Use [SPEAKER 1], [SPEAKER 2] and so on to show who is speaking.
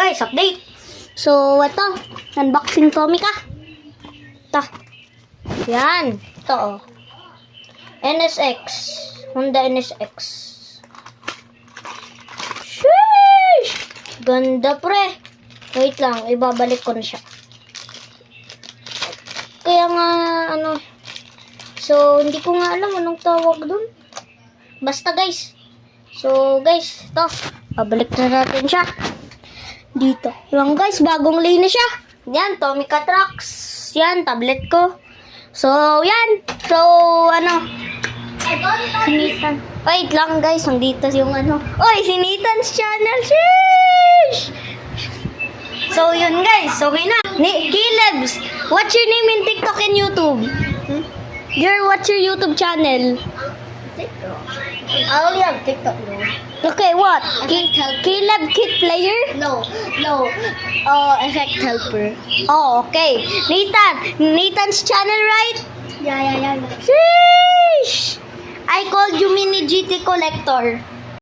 [SPEAKER 1] guys, update. So, ito. Unboxing Tomica. Ito. Yan. Ito, oh. NSX. Honda NSX. Sheesh! Ganda, pre. Wait lang, ibabalik ko na siya. Kaya nga, so, hindi ko nga alam anong tawag dun. Basta, guys. So, guys, ito. Babalik na natin siya. Dito. Yan, guys, bagong linis siya. Yan, Tomica Trucks. Yan, tablet ko. So, yan. So, Sinitan. Wait lang, guys. Nandito yung Oy, Sinitan's channel. Sheesh! So, yun, guys. Okay na. Calebs, what's your name in TikTok and YouTube? What's your YouTube channel?
[SPEAKER 2] I only have TikTok though.
[SPEAKER 1] Okay, what?
[SPEAKER 2] Effect
[SPEAKER 1] Caleb Kid Player?
[SPEAKER 2] No. Effect helper.
[SPEAKER 1] Oh, okay. Nathan's channel, right?
[SPEAKER 2] Yeah.
[SPEAKER 1] Sheesh! I called you Mini GT Collector.